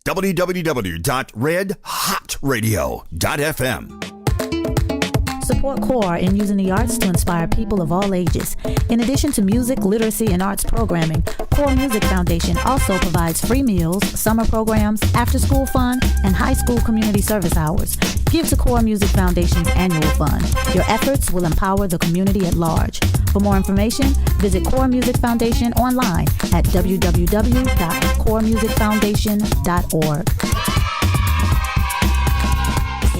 www.redhotradio.fm. Support C.O.R.E in using the arts to inspire people of all ages. In addition to music, literacy, and arts programming, C.O.R.E Music Foundation also provides free meals, summer programs, after-school fun, and high school community service hours. Give to C.O.R.E Music Foundation's annual fund. Your efforts will empower the community at large. For more information, visit C.O.R.E Music Foundation online at www.coremusicfoundation.org.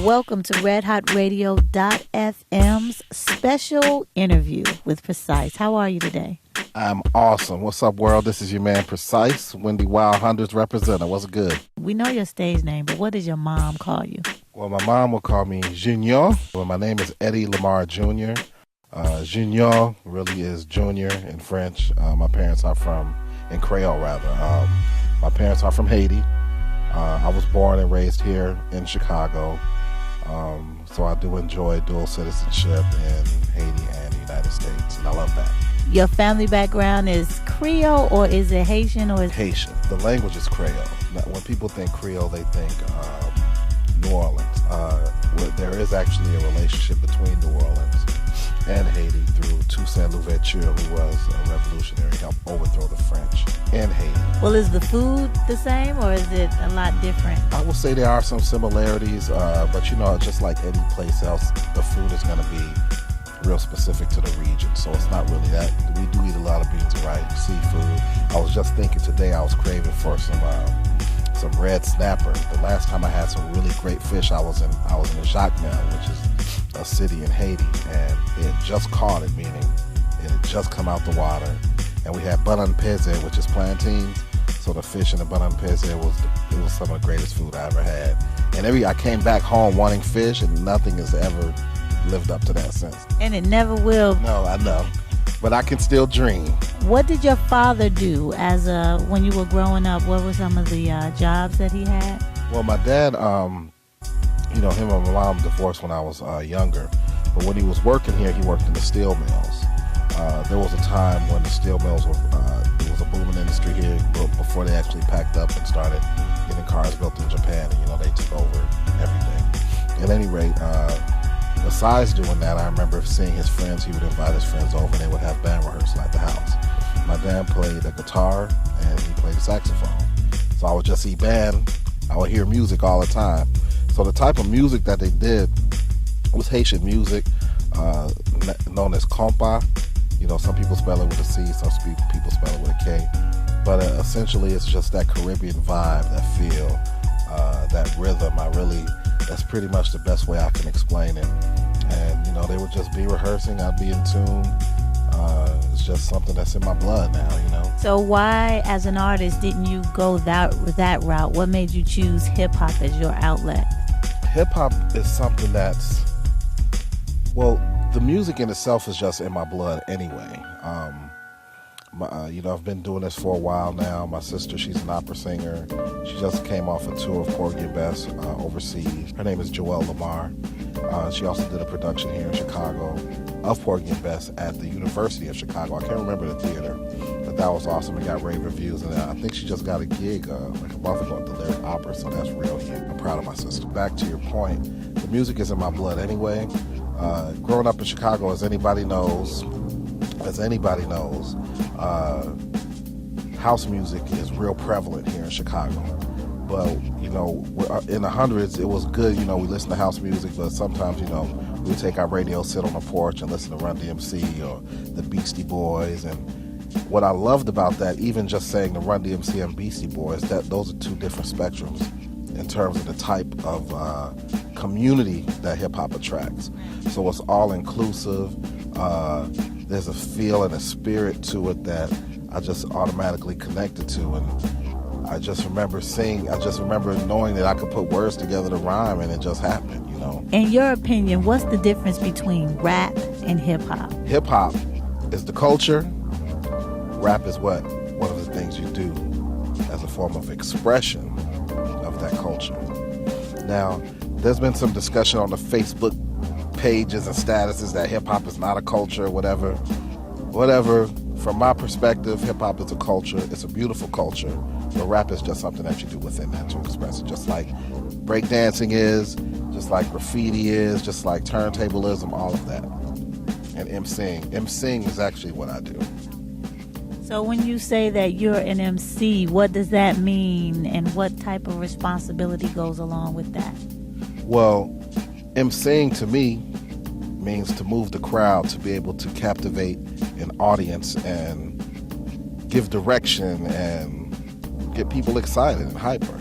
Welcome to RedHotRadio.fm's special interview with Precise. How are you today? I'm awesome. What's up, world? This is your man, Precise, Wendy Wild Hunters representative. What's good? We know your stage name, but what does your mom call you? Well, my mom will call me Junior. Well, my name is Eddie Lamar Jr. Junior really is junior in French. My parents are in Creole rather. My parents are from Haiti. I was born and raised here in Chicago. So I do enjoy dual citizenship in Haiti and the United States, and I love that. Your family background is Creole, or is it Haitian? Or is Haitian. The language is Creole. Now, when people think Creole, they think New Orleans. There is actually a relationship between New Orleans and Haiti through Toussaint Louverture, who was a revolutionary, helped overthrow the French in Haiti. Well, is the food the same, or is it a lot different? I will say there are some similarities, but just like any place else, the food is going to be real specific to the region, so it's not really that. We do eat a lot of beans and rice, seafood. I was just thinking today I was craving for some red snapper. The last time I had some really great fish, I was in Jacmel, which is a city in Haiti, and they had just caught it, meaning it had just come out the water. And we had banan peze, which is plantains. So the fish in the banan peze was some of the greatest food I ever had. And I came back home wanting fish, and nothing has ever lived up to that since. And it never will. No, I know, but I can still dream. What did your father do when you were growing up? What were some of the jobs that he had? Well, my dad, him and my mom divorced when I was younger. But when he was working here, he worked in the steel mills. There was a time when the steel mills it was a booming industry here before they actually packed up and started getting cars built in Japan, and they took over everything. At any rate, besides doing that, I remember seeing his friends. He would invite his friends over, and they would have band rehearsal at the house. My dad played the guitar, and he played the saxophone. So I would just see band. I would hear music all the time. So the type of music that they did was Haitian music, known as compa. Some people spell it with a C, some people spell it with a K. But essentially, it's just that Caribbean vibe, that feel, that rhythm. That's pretty much the best way I can explain it. And, they would just be rehearsing. I'd be in tune. It's just something that's in my blood now, So why, as an artist, didn't you go that route? What made you choose hip-hop as your outlet? Hip-hop is something that's, the music in itself is just in my blood anyway. I've been doing this for a while now. My sister, she's an opera singer. She just came off a tour of Porgy and Bess overseas. Her name is Joelle Lamar. She also did a production here in Chicago of Porgy and Bess at the University of Chicago. I can't remember the theater, but that was awesome. It got rave reviews, and I think she just got a gig like a month ago at the Lyric Opera, so that's real huge. I'm proud of my sister. Back to your point, the music is in my blood anyway. Growing up in Chicago, as anybody knows, house music is real prevalent here in Chicago. But, in the hundreds, it was good, we listen to house music, but sometimes, we take our radio, sit on the porch and listen to Run DMC or the Beastie Boys. And what I loved about that, even just saying the Run DMC and Beastie Boys, that those are two different spectrums in terms of the type of community that hip-hop attracts. So it's all-inclusive. There's a feel and a spirit to it that I just automatically connected to, and I just remember knowing that I could put words together to rhyme, and it just happened, In your opinion, what's the difference between rap and hip-hop? Hip-hop is the culture. Rap is one of the things you do as a form of expression of that culture. Now, there's been some discussion on the Facebook pages and statuses that hip-hop is not a culture, whatever. From my perspective, hip-hop is a culture. It's a beautiful culture. But rap is just something that you do within that to express it, just like breakdancing is, just like graffiti is, just like turntablism, all of that. And emceeing is actually what I do. So when you say that you're an MC, what does that mean, and what type of responsibility goes along with that? Well, emceeing to me means to move the crowd, to be able to captivate an audience and give direction and get people excited and hyper,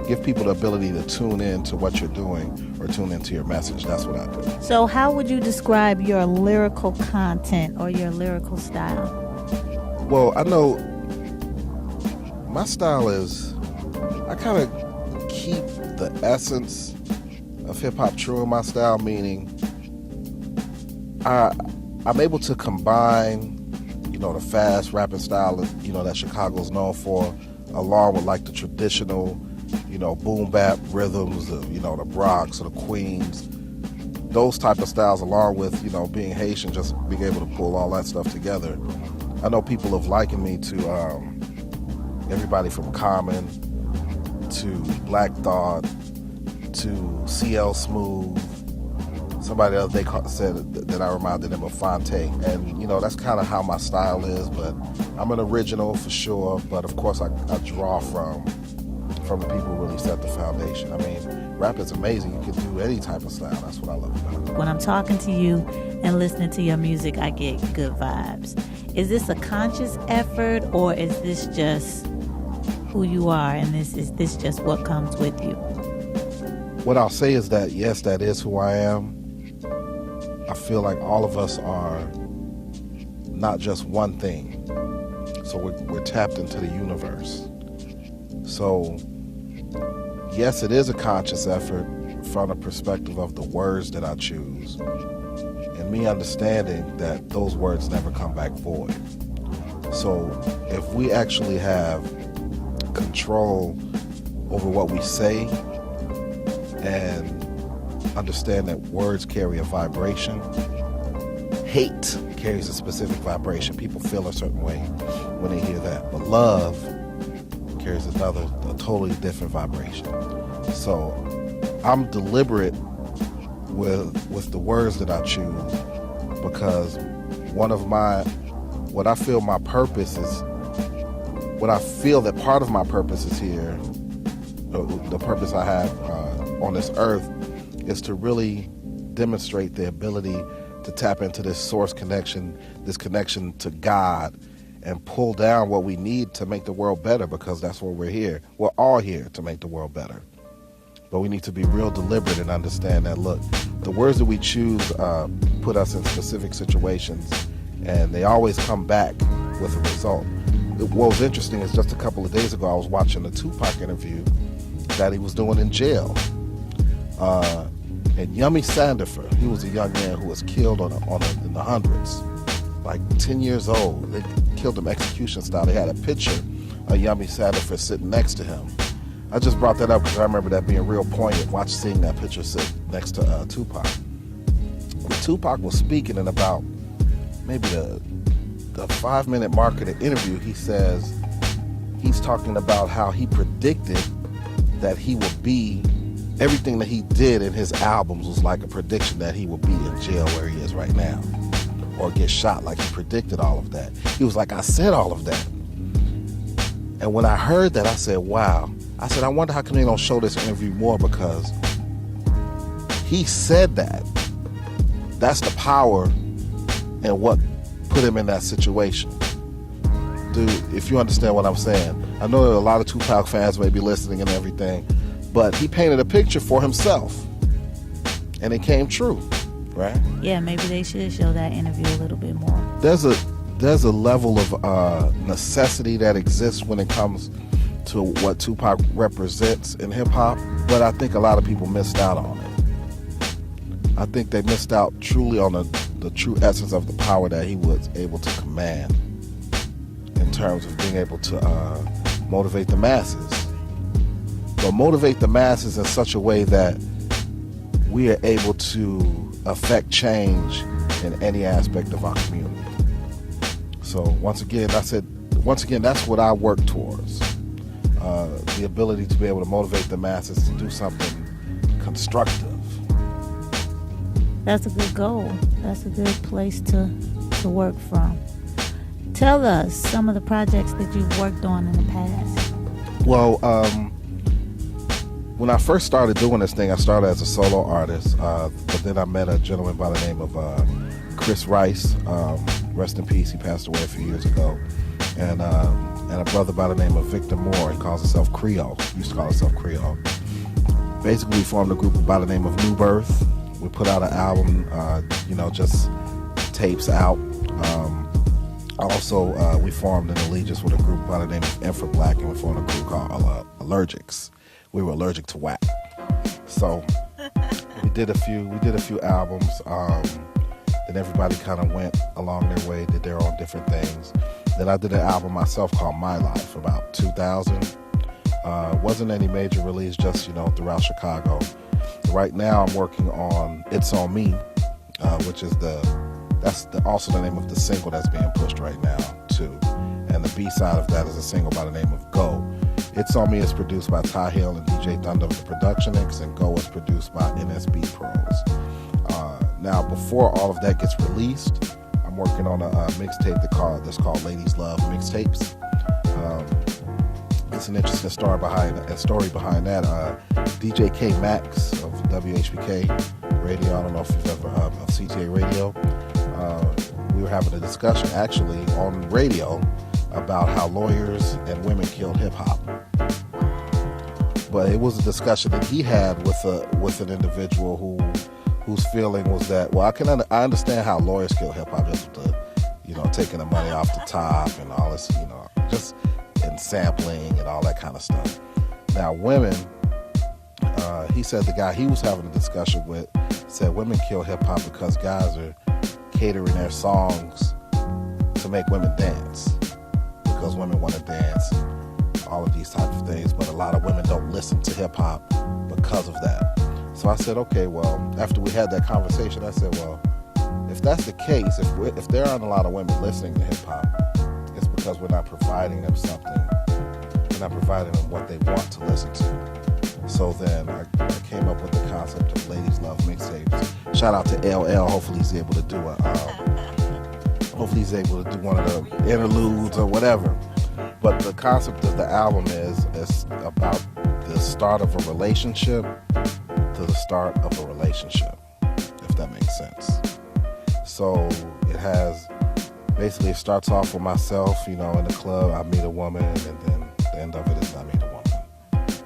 give people the ability to tune in to what you're doing or tune into your message. That's what I do. So how would you describe your lyrical content or your lyrical style? Well, I know my style is, I kind of keep the essence of hip-hop true in my style, meaning I'm able to combine, the fast rapping style, that Chicago's known for, along with like the traditional, boom bap rhythms of, the Bronx or the Queens, those type of styles, along with, being Haitian, just being able to pull all that stuff together. I know people have likened me to everybody from Common to Black Thought to CL Smooth. Somebody the other day said that I reminded them of Fonte, and that's kind of how my style is. But I'm an original for sure. But of course, I draw from the people who really set the foundation. I mean, rap is amazing. You can do any type of style. That's what I love about it. When I'm talking to you and listening to your music, I get good vibes. Is this a conscious effort, or is this just who you are, and is this just what comes with you? What I'll say is that, yes, that is who I am. I feel like all of us are not just one thing. So we're tapped into the universe. So, yes, it is a conscious effort from the perspective of the words that I choose, and me understanding that those words never come back void. So if we actually have control over what we say and understand that words carry a vibration, hate carries a specific vibration. People feel a certain way when they hear that. But love carries a totally different vibration. So I'm deliberate with the words that I choose, because what I feel my purpose is, what I feel that part of my purpose is here, the purpose I have on this earth, is to really demonstrate the ability to tap into this source connection, this connection to God, and pull down what we need to make the world better, because that's why we're here. We're all here to make the world better. But we need to be real deliberate and understand that, look, the words that we choose put us in specific situations, and they always come back with a result. What was interesting is just a couple of days ago, I was watching a Tupac interview that he was doing in jail. And Yummy Sandifer, he was a young man who was killed in the hundreds, like 10 years old. They killed him execution style. They had a picture of Yummy Sandifer sitting next to him. I just brought that up because I remember that being real poignant, seeing that picture sit next to Tupac. When Tupac was speaking in about maybe the 5-minute mark of the interview, he's talking about how he predicted that he would be, everything that he did in his albums was like a prediction that he would be in jail where he is right now, or get shot, like he predicted all of that. He was like, I said all of that. And when I heard that, I said, wow. I said, I wonder how come they don't show this interview more, because he said that. That's the power and what put him in that situation. Dude, if you understand what I'm saying. I know that a lot of Tupac fans may be listening and everything, but he painted a picture for himself, and it came true, right? Yeah, maybe they should show that interview a little bit more. There's a level of necessity that exists when it comes to what Tupac represents in hip-hop, but I think a lot of people missed out on it. I think they missed out truly on the true essence of the power that he was able to command in terms of being able to motivate the masses. But motivate the masses in such a way that we are able to affect change in any aspect of our community. So once again, I said, once again, that's what I work towards. The ability to be able to motivate the masses to do something constructive. That's a good goal. That's a good place to work from. Tell us some of the projects that you've worked on in the past. Well, when I first started doing this thing, I started as a solo artist, but then I met a gentleman by the name of Chris Rice. Rest in peace, he passed away a few years ago. And a brother by the name of Victor Moore. He calls himself Creole. He used to call himself Creole. Basically, we formed a group by the name of New Birth. We put out an album, just tapes out. Also, we formed an allegiance with a group by the name of Infra Black, and we formed a group called Allergics. We were allergic to whack. So we did a few albums. Then everybody kind of went along their way, did their own different things. Then I did an album myself called My Life about 2000. Wasn't any major release, just throughout Chicago. Right now I'm working on It's On Me, which is also the name of the single that's being pushed right now too. And the B-side of that is a single by the name of Go. It's On Me is produced by Ty Hill and DJ Thunder of the Production X, and Go is produced by NSB Pros. Now, before all of that gets released, I'm working on a mixtape that's called Ladies Love Mixtapes. It's an interesting story behind that. DJ K Max of WHBK Radio, I don't know if you've ever heard of CTA Radio. We were having a discussion actually on radio about how lawyers and women killed hip hop. But it was a discussion that he had with an individual whose feeling was that, well, I understand how lawyers kill hip hop, just with the, taking the money off the top and all this, just and sampling and all that kind of stuff. Now, women, he said the guy he was having a discussion with said women kill hip hop because guys are catering their songs to make women dance, because women want to dance, all of these types of things, but a lot of women don't listen to hip hop because of that. So I said, okay, well, after we had that conversation, I said, well, if that's the case, if there aren't a lot of women listening to hip hop, it's because we're not providing them something. We're not providing them what they want to listen to. So then I came up with the concept of Ladies Love Mixtapes. Shout out to LL. Hopefully he's able to do one of the interludes or whatever. But the concept of the album is about the start of a relationship to the start of a relationship, if that makes sense. So it starts off with myself, in the club, I meet a woman, and then the end of it is I meet a woman.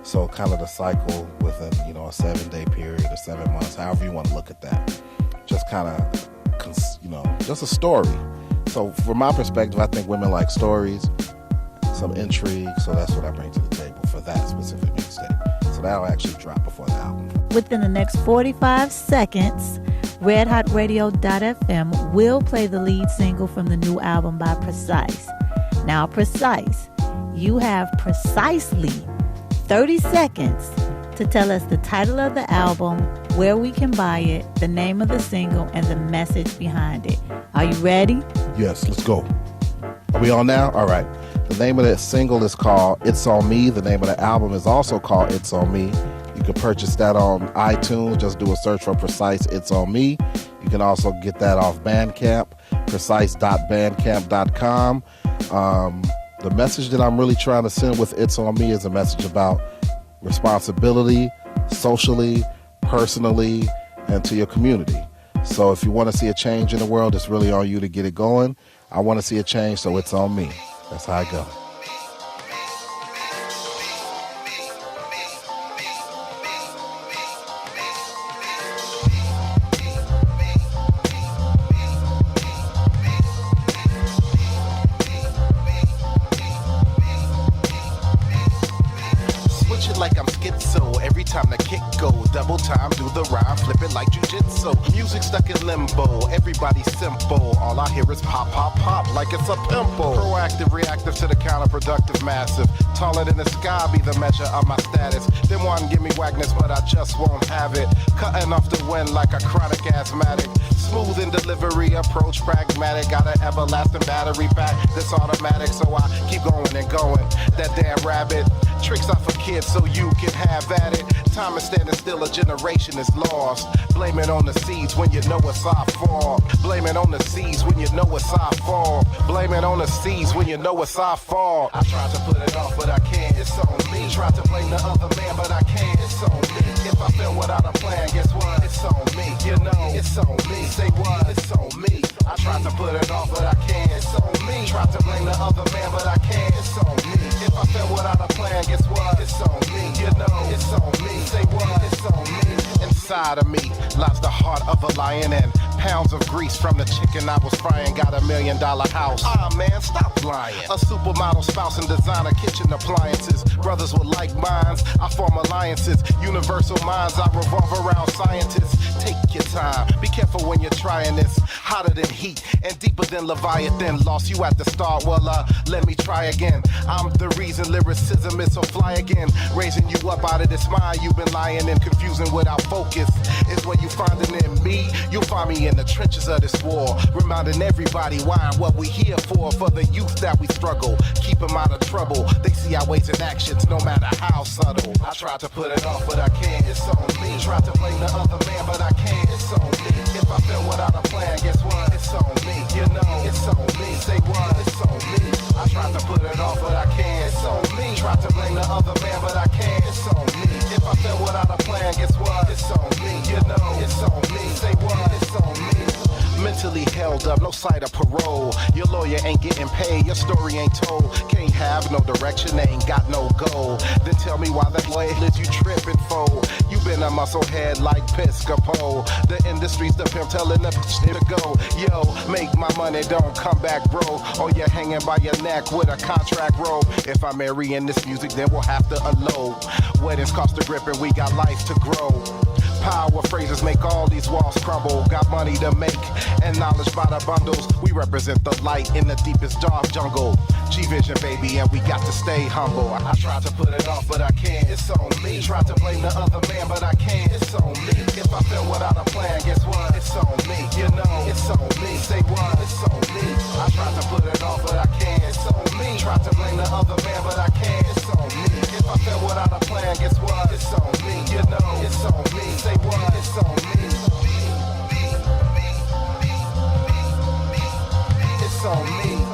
So kind of the cycle within, a 7-day period or 7 months, however you want to look at that. Just kind of, just a story. So from my perspective, I think women like stories, some intrigue, so that's what I bring to the table for that specific mixtape. So that'll actually drop before the album. Within the next 45 seconds, RedHotRadio.fm will play the lead single from the new album by Precise. Now, Precise, you have precisely 30 seconds to tell us the title of the album, where we can buy it, the name of the single, and the message behind it. Are you ready? Yes, let's go. Are we on now? All right. The name of the single is called It's On Me. The name of the album is also called It's On Me. You can purchase that on iTunes. Just do a search for Precise It's On Me. You can also get that off Bandcamp, precise.bandcamp.com. The message that I'm really trying to send with It's On Me is a message about responsibility, socially, personally, and to your community. So if you want to see a change in the world, it's really on you to get it going. I want to see a change, so it's on me. That's how I go. shit like I'm schizo. Every time the kick go, double time, do the rhyme, flip it like jujitsu. Music stuck in limbo, everybody simple. All I hear is pop, pop, pop, like it's a pimple. Proactive, reactive to the counterproductive, massive. Taller than the sky be the measure of my status. Them want give me wagness, but I just won't have it. Cutting off the wind like a chronic asthmatic. Smooth in delivery, approach pragmatic. Got an everlasting battery pack that's automatic, so I keep going and going. That damn rabbit. Tricks out for kids so you can have at it. Time is standing still, a generation is lost. Blame it on the seeds when you know it's our fault. Blame it on the seeds when you know it's our fault. Blame it on the seeds when you know it's our fault. I tried to put it off, but I can't, it's on me. Tried to blame the other man, but I can't, it's on me. If I fail without a plan, guess what? It's on me, you know, it's on me. Say what? It's on me. I tried to put it off, but I can't, it's on me. Tried to blame the other man, but I can't, it's on me. If I fail without a plan, guess what? It's on me, you know, it's on me. Say what? It's on me. Inside of me lies the heart of a lion and pounds of grease from the chicken I was frying. Got $1 million house. Ah man, stop lying. A supermodel spouse and designer kitchen appliances. Brothers with like minds, I form alliances. Universal minds, I revolve around scientists. Take your time, be careful when you're trying this. Hotter than heat and deeper than Leviathan. Lost you at the start, well let me try again. I'm the reason lyricism is so fly again. Raising you up out of this mind you've been lying and confusing without focus. Is where you find it in me. You'll find me in the trenches of this war, reminding everybody why and what we here for the youth that we struggle. Keep them out of trouble. They see our ways and actions, no matter how subtle. I tried to put it off, but I can't. It's on me. Tried to blame the other man, but I can't. It's on me. If I fail without a plan, guess what? It's on me. You know, it's on me. Say what? It's on me. I tried to put it off, but I can't. It's on me. Tried to blame the other man, but I can't. It's on me. If I fail without a plan, guess what? It's on me. You know, it's on me. Say what? It's on me. Mentally held up, no sight of parole. Your lawyer ain't getting paid, your story ain't told. Can't have no direction, ain't got no goal. Then tell me why that lawyer let you tripping for. You been a musclehead like Piscopo. The industry's the pimp telling the bitch to go. Yo, make my money, don't come back, bro. Or you're hanging by your neck with a contract robe. If I marry in this music, then we'll have to unload. Weddings cost a grip and we got life to grow. Power phrases make all these walls crumble. Got money to make and knowledge by the bundles. We represent the light in the deepest dark jungle. G-Vision, baby, and we got to stay humble. I tried to put it off, but I can't. It's on me. Tried to blame the other man, but I can't. It's on me. If I fail without a plan, guess what? It's on me. You know, it's on me. Say what? It's on me. I tried to put it off, but I can't. It's on me. Tried to blame the other man, but I can't. It's on me. If I fail without a plan, guess what? It's on me. You know, it's on me. Say what? It's on me. It's on me.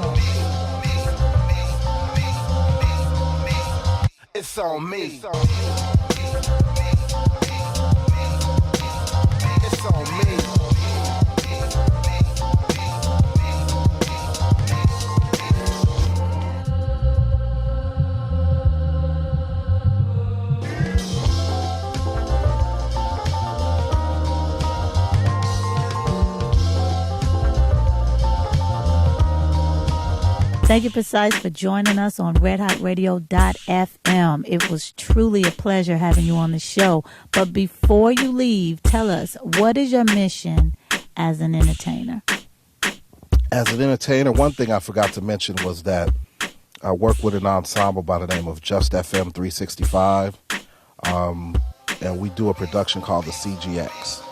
It's on me. It's on me. Thank you, Precise, for joining us on redhotradio.fm. It was truly a pleasure having you on the show. But before you leave, tell us, what is your mission as an entertainer? As an entertainer, one thing I forgot to mention was that I work with an ensemble by the name of Just FM 365. And we do a production called the CGX,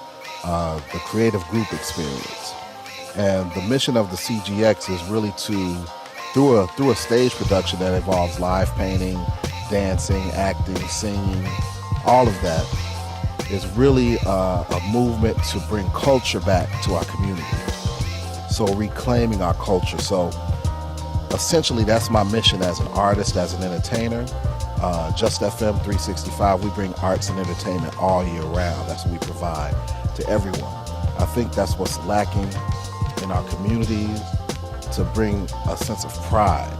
the Creative Group Experience. And the mission of the CGX is really to, through a stage production that involves live painting, dancing, acting, singing, all of that, is really a movement to bring culture back to our community. So reclaiming our culture. So essentially that's my mission as an artist, as an entertainer. Just FM 365, we bring arts and entertainment all year round. That's what we provide to everyone. I think that's what's lacking in our communities, to bring a sense of pride,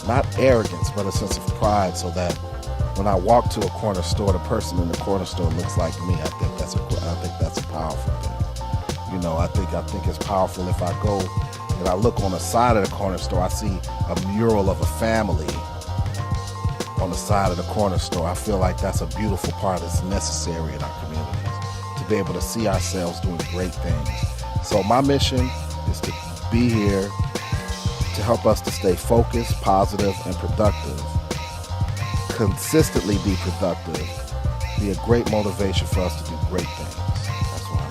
not arrogance, but a sense of pride, so that when I walk to a corner store, the person in the corner store looks like me. I think that's a powerful thing. You know, I think it's powerful if I go and I look on the side of the corner store, I see a mural of a family on the side of the corner store. I feel like that's a beautiful part that's necessary in our communities, to be able to see ourselves doing great things. So my mission is to be here to help us to stay focused, positive, and productive. Consistently be productive. Be a great motivation for us to do great things. That's what I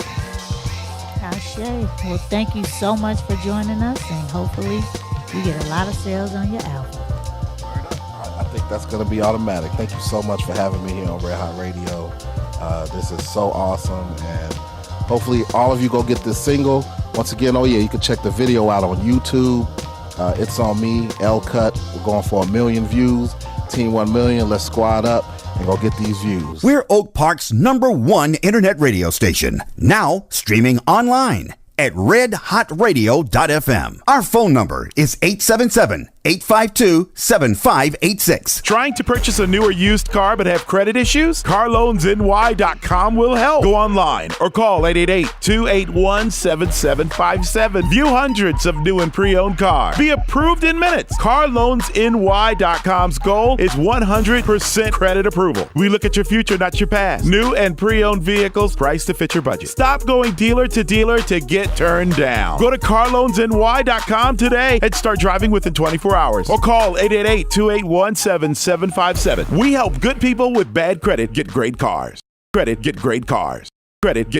mean. Ashe. Well, thank you so much for joining us, and hopefully you get a lot of sales on your album. I think that's going to be automatic. Thank you so much for having me here on Red Hot Radio. This is so awesome, and hopefully all of you go get this single. Once again, you can check the video out on YouTube. It's on me, L Cut. We're going for 1 million views. Team 1 million. Let's squad up and go get these views. We're Oak Park's #1 internet radio station. Now streaming online at redhotradio.fm. Our phone number is 877-852-7586. Trying to purchase a new or used car but have credit issues? CarLoansNY.com will help. Go online or call 888-281-7757. View hundreds of new and pre-owned cars. Be approved in minutes. CarLoansNY.com's goal is 100% credit approval. We look at your future, not your past. New and pre-owned vehicles priced to fit your budget. Stop going dealer to dealer to get turned down. Go to CarLoansNY.com today and start driving within 24 hours. Or call 888-281-7757. We help good people with bad credit get great cars. Credit get great cars. Credit get